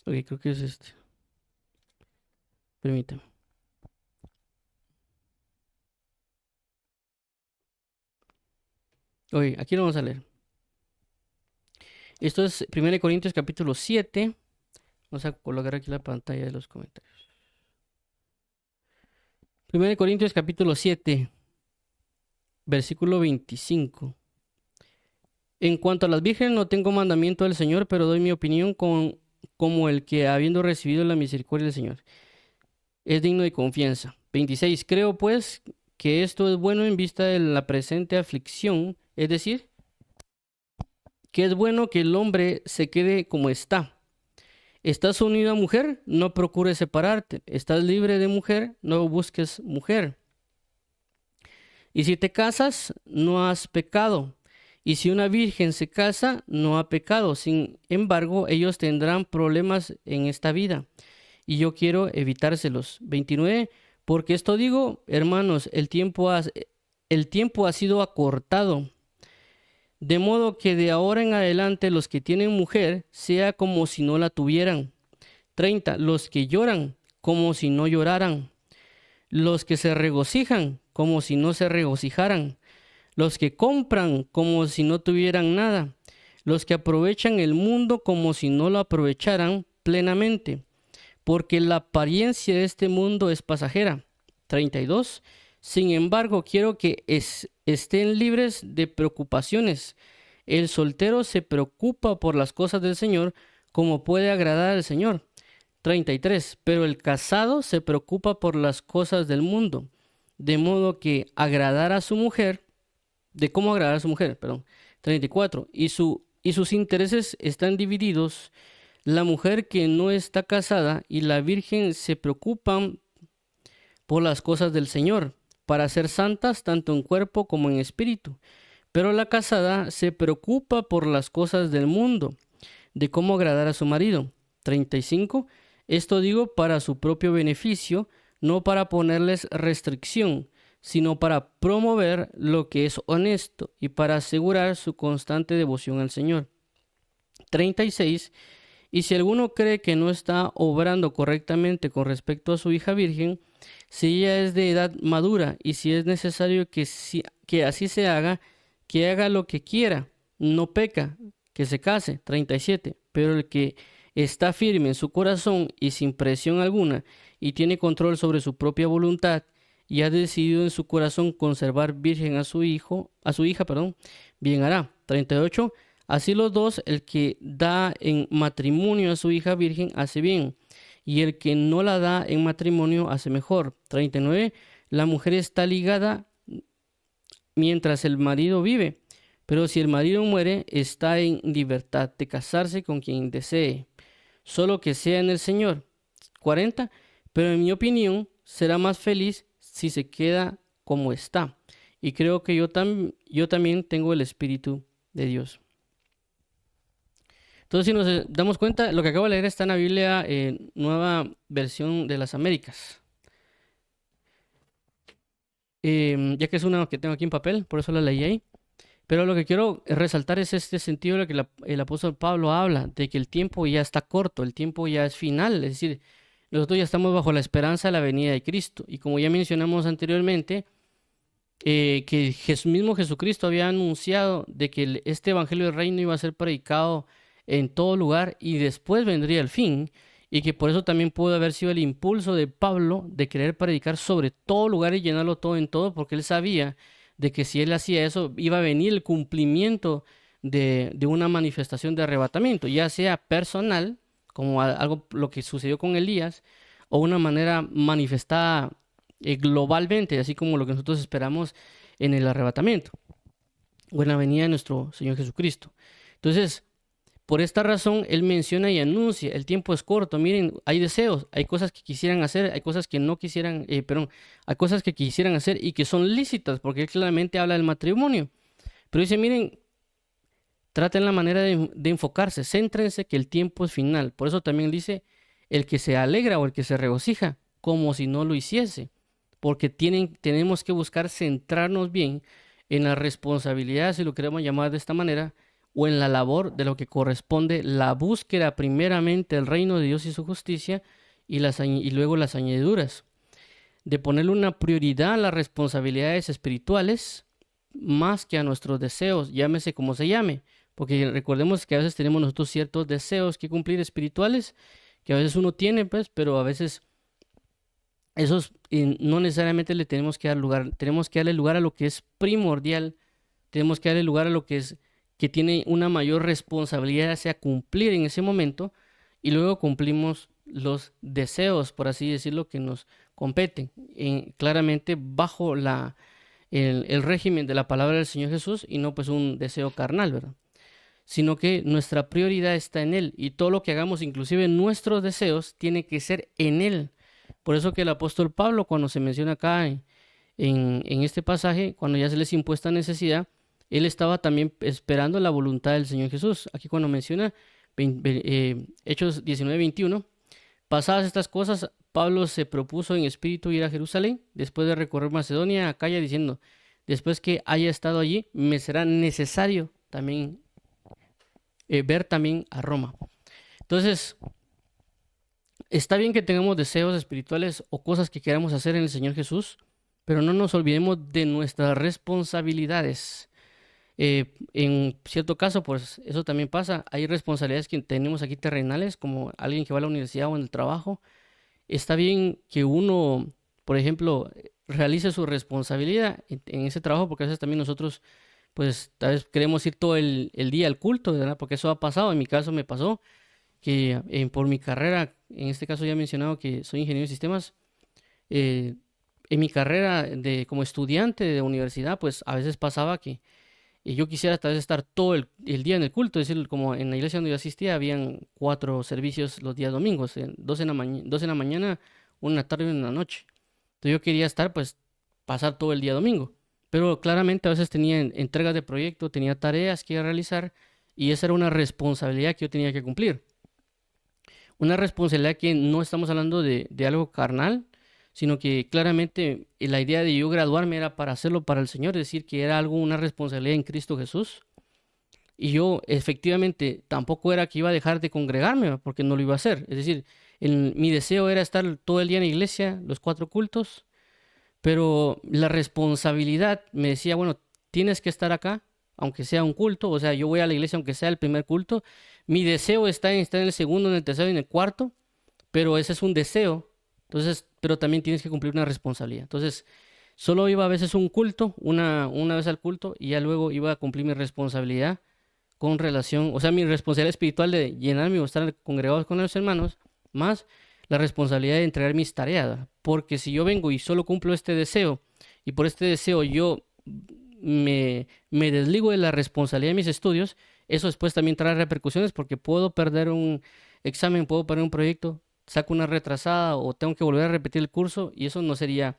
Ok, creo que es este. Permítame. Ok, aquí lo vamos a leer. Esto es 1 Corintios capítulo 7. Vamos a colocar aquí la pantalla de los comentarios. 1 Corintios capítulo 7, versículo 25. En cuanto a las vírgenes, no tengo mandamiento del Señor, pero doy mi opinión como el que, habiendo recibido la misericordia del Señor, es digno de confianza. 26. Creo, pues, que esto es bueno en vista de la presente aflicción, es decir, que es bueno que el hombre se quede como está. ¿Estás unido a mujer? No procures separarte. ¿Estás libre de mujer? No busques mujer. Y si te casas, no has pecado. Y si una virgen se casa, no ha pecado. Sin embargo, ellos tendrán problemas en esta vida. Y yo quiero evitárselos. 29. Porque esto digo, hermanos, el tiempo ha sido acortado. De modo que de ahora en adelante los que tienen mujer, sea como si no la tuvieran. 30. Los que lloran, como si no lloraran. Los que se regocijan, como si no se regocijaran. los que compran como si no tuvieran nada, los que aprovechan el mundo como si no lo aprovecharan plenamente, porque la apariencia de este mundo es pasajera. 32. Sin embargo, quiero que estén libres de preocupaciones. El soltero se preocupa por las cosas del Señor como puede agradar al Señor. 33. Pero el casado se preocupa por las cosas del mundo, de modo que agradar a su mujer, de cómo agradar a su mujer, perdón. 34. Y sus intereses están divididos. La mujer que no está casada y la virgen se preocupan por las cosas del Señor, para ser santas tanto en cuerpo como en espíritu. Pero la casada se preocupa por las cosas del mundo, de cómo agradar a su marido. 35. Esto digo para su propio beneficio, no para ponerles restricción, sino para promover lo que es honesto y para asegurar su constante devoción al Señor. 36. Y si alguno cree que no está obrando correctamente con respecto a su hija virgen, si ella es de edad madura y si es necesario que así se haga, que haga lo que quiera, no peca, que se case. 37. Pero el que está firme en su corazón y sin presión alguna y tiene control sobre su propia voluntad y ha decidido en su corazón conservar virgen a su hija, bien hará. 38. Así los dos, el que da en matrimonio a su hija virgen hace bien, y el que no la da en matrimonio hace mejor. 39. La mujer está ligada mientras el marido vive, pero si el marido muere, está en libertad de casarse con quien desee, solo que sea en el Señor. 40. Pero en mi opinión, será más feliz si se queda como está. Y creo que yo también tengo el Espíritu de Dios. Entonces, si nos damos cuenta, lo que acabo de leer está en la Biblia, Nueva Versión de las Américas. Ya que es una que tengo aquí en papel, por eso la leí ahí. Pero lo que quiero resaltar es este sentido de que el apóstol Pablo habla, de que el tiempo ya está corto, el tiempo ya es final. Es decir, nosotros ya estamos bajo la esperanza de la venida de Cristo. Y como ya mencionamos anteriormente, que mismo Jesucristo había anunciado de que este evangelio del reino iba a ser predicado en todo lugar y después vendría el fin, y que por eso también pudo haber sido el impulso de Pablo de querer predicar sobre todo lugar y llenarlo todo en todo, porque él sabía de que si él hacía eso iba a venir el cumplimiento de una manifestación de arrebatamiento, ya sea personal, como algo lo que sucedió con Elías, o una manera manifestada globalmente, así como lo que nosotros esperamos en el arrebatamiento o en la venida de nuestro Señor Jesucristo. Entonces, por esta razón, él menciona y anuncia, el tiempo es corto, miren, hay deseos, hay cosas que quisieran hacer, hay cosas que no quisieran, hay cosas que quisieran hacer y que son lícitas, porque él claramente habla del matrimonio. Pero dice, miren, traten la manera de enfocarse, céntrense que el tiempo es final. Por eso también dice, el que se alegra o el que se regocija, como si no lo hiciese. Porque tenemos que buscar centrarnos bien en la responsabilidad, si lo queremos llamar de esta manera, o en la labor de lo que corresponde la búsqueda primeramente del reino de Dios y su justicia y luego las añadiduras. De ponerle una prioridad a las responsabilidades espirituales más que a nuestros deseos, llámese como se llame. Porque recordemos que a veces tenemos nosotros ciertos deseos que cumplir espirituales, que a veces uno tiene, pues, pero a veces esos no necesariamente le tenemos que dar lugar. Tenemos que darle lugar a lo que es primordial. Tenemos que darle lugar a lo que es que tiene una mayor responsabilidad hacia cumplir en ese momento, y luego cumplimos los deseos, por así decirlo, que nos competen, claramente bajo el régimen de la palabra del Señor Jesús, y no pues un deseo carnal, ¿verdad? Sino que nuestra prioridad está en Él, y todo lo que hagamos, inclusive nuestros deseos, tiene que ser en Él. Por eso que el apóstol Pablo, cuando se menciona acá en este pasaje, cuando ya se les impuesta necesidad, él estaba también esperando la voluntad del Señor Jesús. Aquí cuando menciona Hechos 19:21, pasadas estas cosas, Pablo se propuso en espíritu ir a Jerusalén, después de recorrer Macedonia, Acaya, diciendo, después que haya estado allí, me será necesario también ver también a Roma. Entonces, está bien que tengamos deseos espirituales o cosas que queramos hacer en el Señor Jesús, pero no nos olvidemos de nuestras responsabilidades. En cierto caso, pues eso también pasa. Hay responsabilidades que tenemos aquí terrenales, como alguien que va a la universidad o en el trabajo. Está bien que uno, por ejemplo, realice su responsabilidad en ese trabajo, porque a veces también nosotros, pues tal vez queremos ir todo el día al culto, ¿verdad? Porque eso ha pasado. En mi caso me pasó que por mi carrera, en este caso ya he mencionado que soy ingeniero de sistemas, eh, en mi carrera como estudiante de universidad, pues a veces pasaba que yo quisiera tal vez estar todo el día en el culto, es decir, como en la iglesia donde yo asistía, habían 4 servicios los días domingos, dos en la mañana, una en la tarde y una en la noche. Entonces yo quería estar, pues, pasar todo el día domingo. Pero claramente a veces tenía entregas de proyecto, tenía tareas que realizar y esa era una responsabilidad que yo tenía que cumplir. Una responsabilidad que no estamos hablando de algo carnal, sino que claramente la idea de yo graduarme era para hacerlo para el Señor, es decir, que era algo, una responsabilidad en Cristo Jesús. Y yo efectivamente tampoco era que iba a dejar de congregarme, ¿va? Porque no lo iba a hacer. Es decir, mi deseo era estar todo el día en la iglesia, los 4 cultos, pero la responsabilidad me decía, bueno, tienes que estar acá, aunque sea un culto, o sea, yo voy a la iglesia aunque sea el primer culto. Mi deseo está en estar en el segundo, en el tercero y en el cuarto, pero ese es un deseo. Entonces, pero también tienes que cumplir una responsabilidad. Entonces, solo iba a veces un culto, una vez al culto, y ya luego iba a cumplir mi responsabilidad con relación, o sea, mi responsabilidad espiritual de llenarme o estar congregados con los hermanos, más la responsabilidad de entregar mis tareas. ¿Verdad? Porque si yo vengo y solo cumplo este deseo, y por este deseo yo me desligo de la responsabilidad de mis estudios, eso después también trae repercusiones porque puedo perder un examen, puedo perder un proyecto, saco una retrasada o tengo que volver a repetir el curso y eso no sería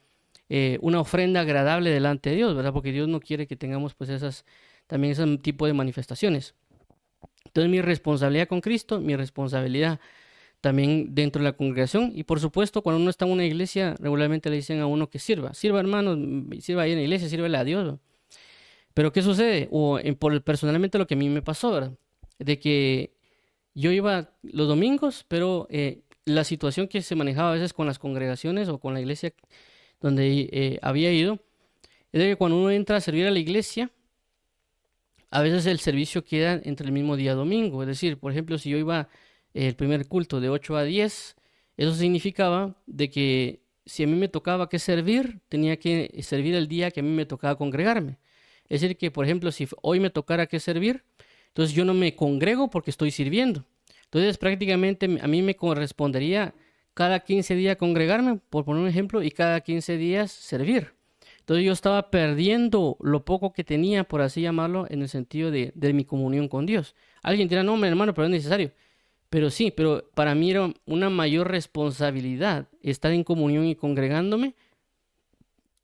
una ofrenda agradable delante de Dios, ¿verdad? Porque Dios no quiere que tengamos pues también ese tipo de manifestaciones. Entonces mi responsabilidad con Cristo, mi responsabilidad también dentro de la congregación y por supuesto cuando uno está en una iglesia regularmente le dicen a uno que sirva hermanos, sirva ahí en la iglesia, sírvele a Dios, ¿verdad? Pero ¿qué sucede? Personalmente lo que a mí me pasó, ¿verdad? De que yo iba los domingos, pero la situación que se manejaba a veces con las congregaciones o con la iglesia donde había ido, es de que cuando uno entra a servir a la iglesia, a veces el servicio queda entre el mismo día domingo. Es decir, por ejemplo, si yo iba el primer culto de 8 a 10, eso significaba de que si a mí me tocaba que servir, tenía que servir el día que a mí me tocaba congregarme. Es decir, que por ejemplo, si hoy me tocara que servir, entonces yo no me congrego porque estoy sirviendo. Entonces prácticamente a mí me correspondería cada 15 días congregarme, por poner un ejemplo, y cada 15 días servir. Entonces yo estaba perdiendo lo poco que tenía, por así llamarlo, en el sentido de mi comunión con Dios. Alguien dirá, no, mi hermano, pero es necesario. Pero sí, pero para mí era una mayor responsabilidad estar en comunión y congregándome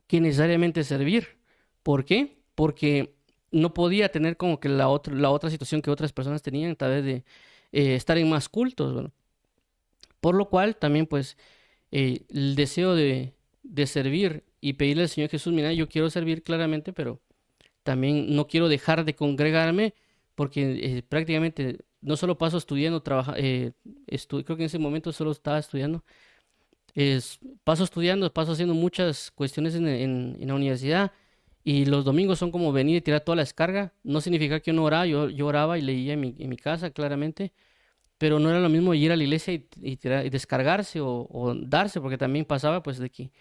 que necesariamente servir. ¿Por qué? Porque no podía tener como que la otra situación que otras personas tenían, tal vez de estar en más cultos, ¿verdad? Por lo cual también pues el deseo de servir y pedirle al Señor Jesús, mira, yo quiero servir claramente, pero también no quiero dejar de congregarme porque prácticamente no solo paso estudiando, creo que en ese momento solo estaba estudiando, paso estudiando, paso haciendo muchas cuestiones en la universidad y los domingos son como venir y tirar toda la descarga. No significa que yo no oraba, yo oraba y leía en mi casa claramente, pero no era lo mismo ir a la iglesia y descargarse o darse, porque también pasaba pues de que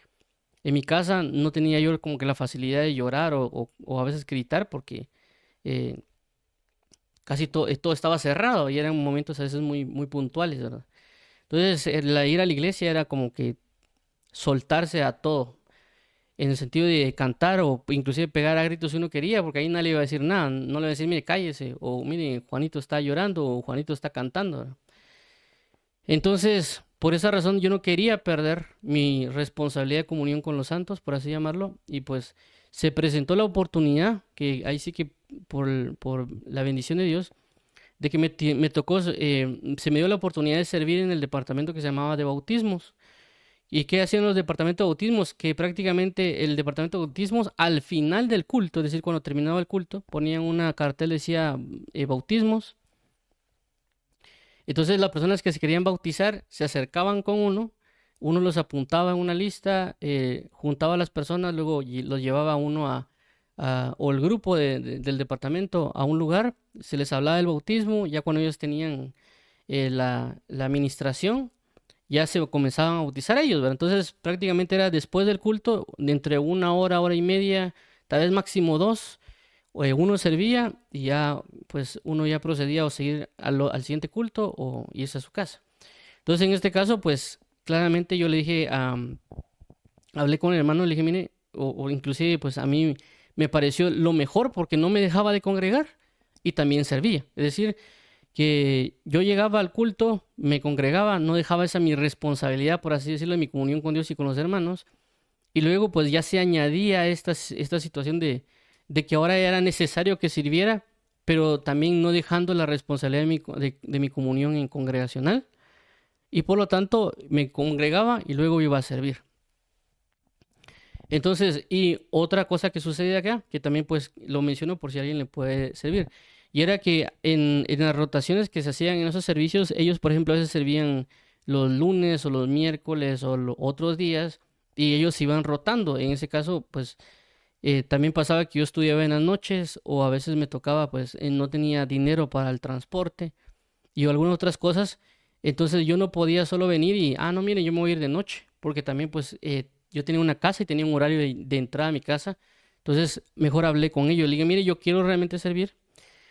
en mi casa no tenía yo como que la facilidad de llorar o a veces gritar porque eh, casi todo estaba cerrado y eran momentos a veces muy, muy puntuales, ¿verdad? Entonces, ir a la iglesia era como que soltarse a todo, en el sentido de cantar o inclusive pegar a gritos si uno quería, porque ahí nadie le iba a decir nada, no le iba a decir, mire, cállese, o mire, Juanito está llorando o Juanito está cantando, ¿verdad? Entonces, por esa razón yo no quería perder mi responsabilidad de comunión con los santos, por así llamarlo, y pues se presentó la oportunidad, que ahí sí que por la bendición de Dios, de que me tocó, se me dio la oportunidad de servir en el departamento que se llamaba de bautismos. ¿Y qué hacían los departamentos de bautismos? Que prácticamente el departamento de bautismos al final del culto, es decir, cuando terminaba el culto, ponían una cartel que decía bautismos. Entonces las personas que se querían bautizar se acercaban con uno uno los apuntaba en una lista, juntaba a las personas, luego los llevaba uno o el grupo del departamento a un lugar, se les hablaba del bautismo, ya cuando ellos tenían la administración, ya se comenzaban a bautizar ellos, ¿verdad? Entonces prácticamente era después del culto, de entre una hora, hora y media, tal vez máximo dos, uno servía y ya pues uno ya procedía a seguir al siguiente culto o irse a su casa. Entonces en este caso pues claramente yo le dije, hablé con el hermano, le dije, mire, o inclusive pues a mí me pareció lo mejor porque no me dejaba de congregar y también servía. Es decir, que yo llegaba al culto, me congregaba, no dejaba esa mi responsabilidad, por así decirlo, de mi comunión con Dios y con los hermanos. Y luego pues ya se añadía esta situación de que ahora era necesario que sirviera, pero también no dejando la responsabilidad de mi comunión en congregacional. Y por lo tanto me congregaba y luego iba a servir. Entonces, y otra cosa que sucede acá, que también pues lo menciono por si a alguien le puede servir, y era que en las rotaciones que se hacían en esos servicios, ellos por ejemplo a veces servían los lunes o los miércoles o otros días, y ellos iban rotando. En ese caso, pues también pasaba que yo estudiaba en las noches o a veces me tocaba, pues no tenía dinero para el transporte y algunas otras cosas. Entonces yo no podía solo venir y, no, miren, yo me voy a ir de noche, porque también pues yo tenía una casa y tenía un horario de entrada a mi casa. Entonces mejor hablé con ellos. Le dije, mire, yo quiero realmente servir.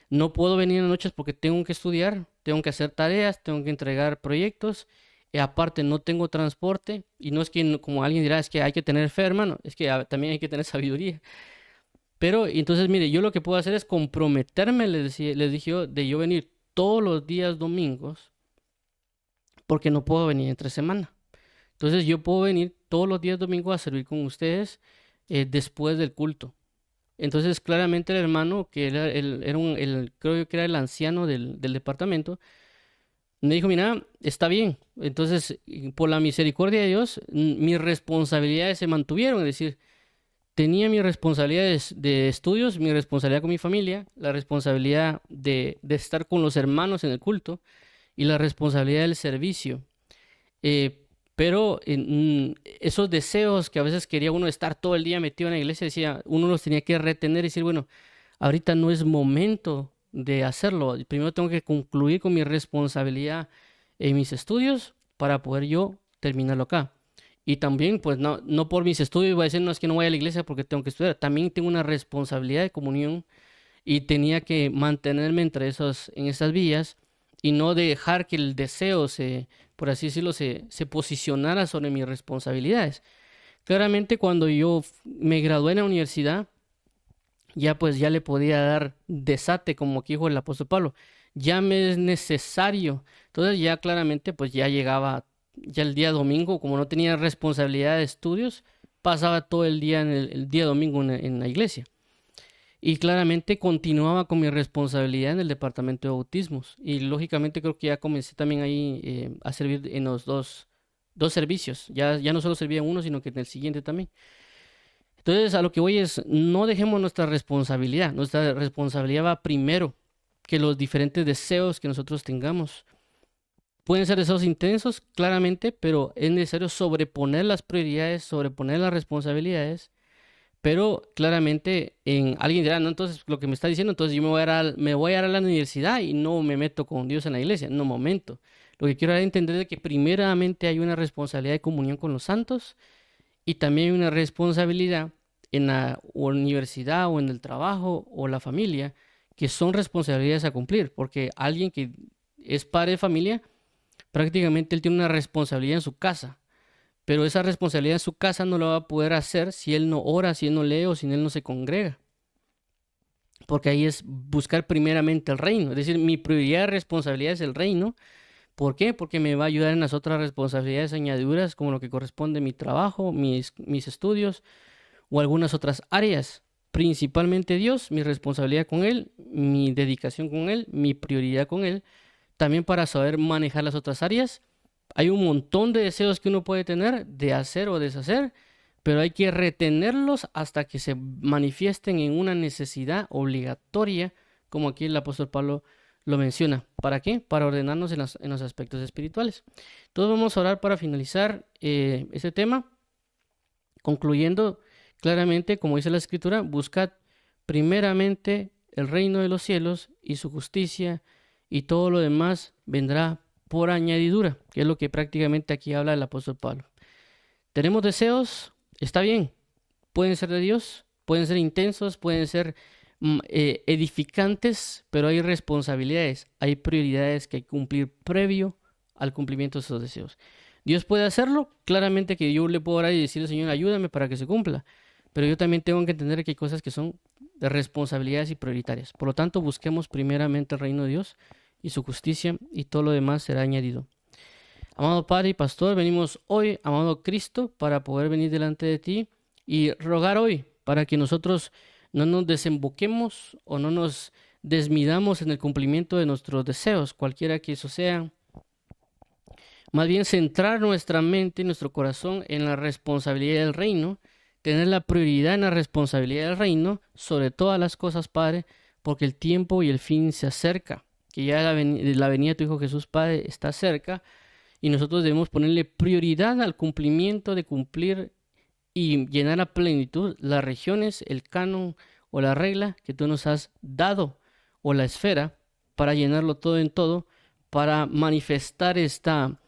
No puedo venir en las noches porque tengo que estudiar, tengo que hacer tareas, tengo que entregar proyectos. Aparte no tengo transporte y no es que, como alguien dirá, es que hay que tener fe, hermano, es que también hay que tener sabiduría. Pero entonces, mire, yo lo que puedo hacer es comprometerme, les dije yo, de yo venir todos los días domingos, porque no puedo venir entre semana. Entonces yo puedo venir todos los días domingos a servir con ustedes después del culto. Entonces claramente el hermano, que creo yo que era el anciano del departamento, me dijo, mira, está bien. Entonces, por la misericordia de Dios, mis responsabilidades se mantuvieron. Es decir, tenía mis responsabilidades de estudios, mi responsabilidad con mi familia, la responsabilidad de estar con los hermanos en el culto y la responsabilidad del servicio. Pero esos deseos que a veces quería uno estar todo el día metido en la iglesia, decía, uno los tenía que retener y decir, bueno, ahorita no es momento de hacerlo. Primero tengo que concluir con mi responsabilidad en mis estudios para poder yo terminarlo acá. Y también, pues no por mis estudios voy a decir, no es que no voy a la iglesia porque tengo que estudiar. También tengo una responsabilidad de comunión y tenía que mantenerme en esas vías y no dejar que el deseo por así decirlo, se posicionara sobre mis responsabilidades. Claramente cuando yo me gradué en la universidad, ya pues ya le podía dar desate, como que dijo el apóstol Pablo, ya me es necesario. Entonces ya claramente pues ya llegaba, ya el día domingo, como no tenía responsabilidad de estudios, pasaba todo el día el día domingo en la iglesia. Y claramente continuaba con mi responsabilidad en el departamento de bautismos. Y lógicamente creo que ya comencé también ahí a servir en los dos servicios. Ya no solo servía en uno, sino que en el siguiente también. Entonces a lo que voy es, no dejemos nuestra responsabilidad. Nuestra responsabilidad va primero que los diferentes deseos que nosotros tengamos. Pueden ser deseos intensos, claramente, pero es necesario sobreponer las prioridades, sobreponer las responsabilidades. Pero claramente alguien dirá, no, entonces lo que me está diciendo, entonces yo me voy a ir a la universidad y no me meto con Dios en la iglesia. No, momento. Lo que quiero dar a entender es que primeramente hay una responsabilidad de comunión con los santos y también hay una responsabilidad en la universidad o en el trabajo o la familia, que son responsabilidades a cumplir, porque alguien que es padre de familia, prácticamente él tiene una responsabilidad en su casa. Pero esa responsabilidad en su casa no la va a poder hacer si él no ora, si él no lee o si él no se congrega. Porque ahí es buscar primeramente el reino. Es decir, mi prioridad de responsabilidad es el reino. ¿Por qué? Porque me va a ayudar en las otras responsabilidades añadiduras, como lo que corresponde a mi trabajo, mis estudios o algunas otras áreas. Principalmente Dios, mi responsabilidad con Él, mi dedicación con Él, mi prioridad con Él. También para saber manejar las otras áreas. Hay un montón de deseos que uno puede tener de hacer o deshacer, pero hay que retenerlos hasta que se manifiesten en una necesidad obligatoria, como aquí el apóstol Pablo lo menciona. ¿Para qué? Para ordenarnos en los aspectos espirituales. Entonces vamos a orar para finalizar este tema, concluyendo claramente, como dice la Escritura, buscad primeramente el reino de los cielos y su justicia, y todo lo demás vendrá por añadidura, que es lo que prácticamente aquí habla el apóstol Pablo. ¿Tenemos deseos? Está bien. Pueden ser de Dios, pueden ser intensos, pueden ser edificantes, pero hay responsabilidades, hay prioridades que hay que cumplir previo al cumplimiento de esos deseos. Dios puede hacerlo, claramente que yo le puedo orar y decirle, Señor, ayúdame para que se cumpla, pero yo también tengo que entender que hay cosas que son de responsabilidades y prioritarias. Por lo tanto, busquemos primeramente el reino de Dios y su justicia, y todo lo demás será añadido. Amado Padre y Pastor, venimos hoy, amado Cristo, para poder venir delante de ti y rogar hoy para que nosotros no nos desemboquemos o no nos desmidamos en el cumplimiento de nuestros deseos, cualquiera que eso sea. Más bien centrar nuestra mente y nuestro corazón en la responsabilidad del reino, tener la prioridad en la responsabilidad del reino sobre todas las cosas, Padre, porque el tiempo y el fin se acerca, que ya la venida de tu Hijo Jesús, Padre, está cerca, y nosotros debemos ponerle prioridad al cumplimiento de cumplir y llenar a plenitud las regiones, el canon o la regla que tú nos has dado, o la esfera, para llenarlo todo en todo, para manifestar esta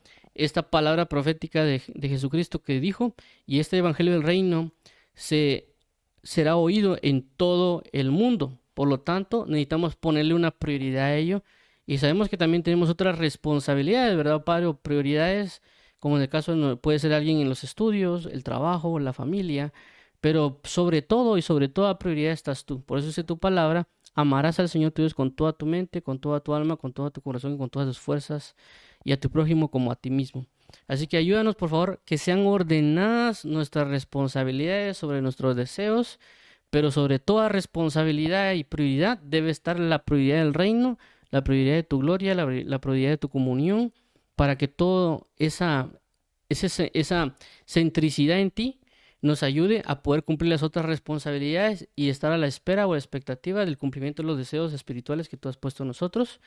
palabra profética de Jesucristo que dijo, y este evangelio del reino será oído en todo el mundo. Por lo tanto, necesitamos ponerle una prioridad a ello, y sabemos que también tenemos otras responsabilidades, ¿verdad, Padre? O prioridades, como en el caso puede ser alguien en los estudios, el trabajo, la familia, pero sobre todo y sobre toda prioridad estás tú. Por eso dice tu palabra, amarás al Señor tu Dios con toda tu mente, con toda tu alma, con todo tu corazón y con todas tus fuerzas, y a tu prójimo como a ti mismo. Así que ayúdanos, por favor, que sean ordenadas nuestras responsabilidades sobre nuestros deseos, pero sobre toda responsabilidad y prioridad debe estar la prioridad del reino, la prioridad de tu gloria, la prioridad de tu comunión, para que toda esa centricidad en ti nos ayude a poder cumplir las otras responsabilidades y estar a la espera o a la expectativa del cumplimiento de los deseos espirituales que tú has puesto en nosotros.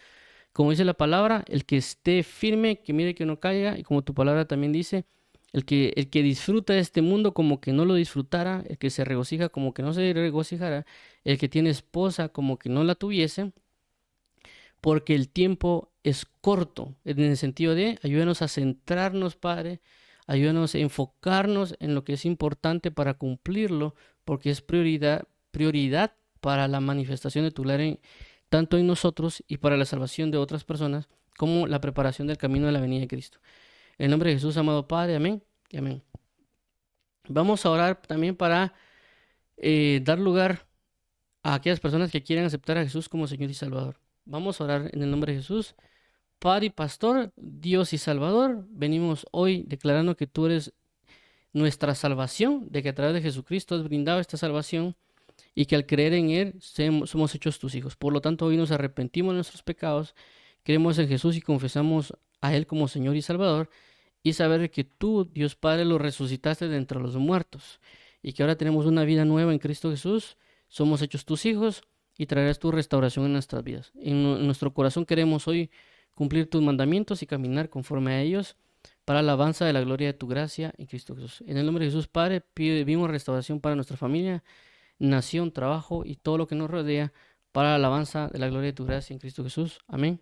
Como dice la palabra, el que esté firme, que mire que no caiga, y como tu palabra también dice, el que disfruta de este mundo como que no lo disfrutara, el que se regocija como que no se regocijara, el que tiene esposa como que no la tuviese, porque el tiempo es corto, en el sentido de ayúdanos a centrarnos, Padre, ayúdanos a enfocarnos en lo que es importante para cumplirlo, porque es prioridad para la manifestación de tu gloria, tanto en nosotros y para la salvación de otras personas, como la preparación del camino de la venida de Cristo. En el nombre de Jesús, amado Padre, amén y amén. Vamos a orar también para dar lugar a aquellas personas que quieren aceptar a Jesús como Señor y Salvador. Vamos a orar en el nombre de Jesús. Padre y Pastor, Dios y Salvador, venimos hoy declarando que tú eres nuestra salvación, de que a través de Jesucristo has brindado esta salvación y que al creer en Él somos hechos tus hijos. Por lo tanto, hoy nos arrepentimos de nuestros pecados, creemos en Jesús y confesamos a Él como Señor y Salvador, y saber que tú, Dios Padre, lo resucitaste de entre los muertos y que ahora tenemos una vida nueva en Cristo Jesús, somos hechos tus hijos y traerás tu restauración en nuestras vidas. En nuestro corazón queremos hoy cumplir tus mandamientos y caminar conforme a ellos para la alabanza de la gloria de tu gracia en Cristo Jesús. En el nombre de Jesús, Padre, pedimos restauración para nuestra familia, nación, trabajo y todo lo que nos rodea para la alabanza de la gloria de tu gracia en Cristo Jesús. Amén.